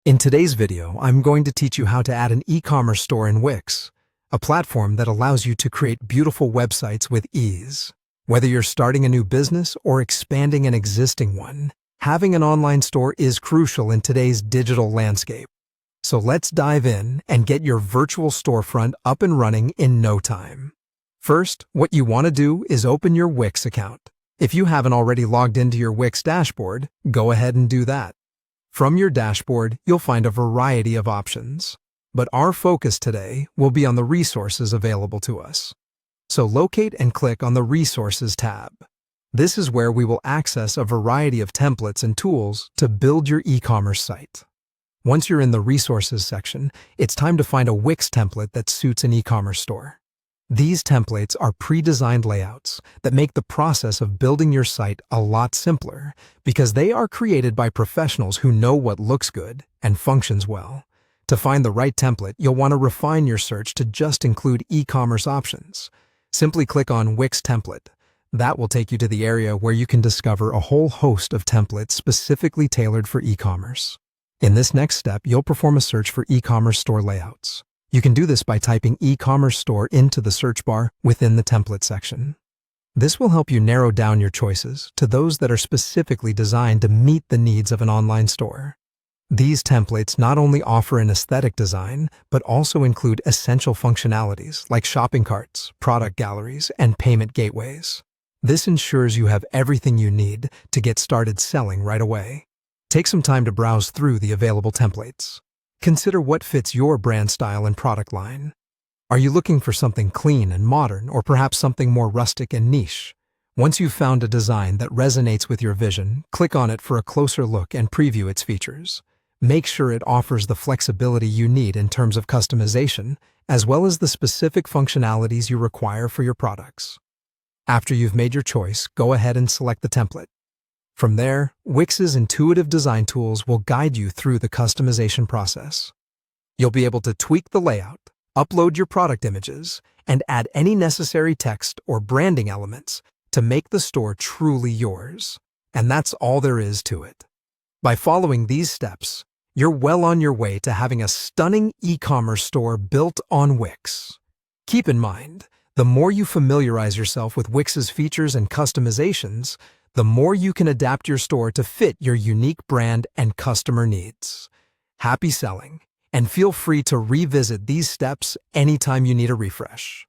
In today's video, I'm going to teach you how to add an e-commerce store in Wix, a platform that allows you to create beautiful websites with ease. Whether you're starting a new business or expanding an existing one, having an online store is crucial in today's digital landscape. So let's dive in and get your virtual storefront up and running in no time. First, what you want to do is open your Wix account. If you haven't already logged into your Wix dashboard, go ahead and do that. From your dashboard, you'll find a variety of options, but our focus today will be on the resources available to us. So locate and click on the Resources tab. This is where we will access a variety of templates and tools to build your e-commerce site. Once you're in the Resources section, it's time to find a Wix template that suits an e-commerce store. These templates are pre-designed layouts that make the process of building your site a lot simpler because they are created by professionals who know what looks good and functions well. To find the right template, you'll want to refine your search to just include e-commerce options. Simply click on Wix Template. That will take you to the area where you can discover a whole host of templates specifically tailored for e-commerce. In this next step, you'll perform a search for e-commerce store layouts. You can do this by typing e-commerce store into the search bar within the template section. This will help you narrow down your choices to those that are specifically designed to meet the needs of an online store. These templates not only offer an aesthetic design, but also include essential functionalities like shopping carts, product galleries, and payment gateways. This ensures you have everything you need to get started selling right away. Take some time to browse through the available templates. Consider what fits your brand style and product line. Are you looking for something clean and modern, or perhaps something more rustic and niche? Once you've found a design that resonates with your vision, click on it for a closer look and preview its features. Make sure it offers the flexibility you need in terms of customization, as well as the specific functionalities you require for your products. After you've made your choice, go ahead and select the template. From there, Wix's intuitive design tools will guide you through the customization process. You'll be able to tweak the layout, upload your product images, and add any necessary text or branding elements to make the store truly yours. And that's all there is to it. By following these steps, you're well on your way to having a stunning e-commerce store built on Wix. Keep in mind, the more you familiarize yourself with Wix's features and customizations, the more you can adapt your store to fit your unique brand and customer needs. Happy selling, and feel free to revisit these steps anytime you need a refresh.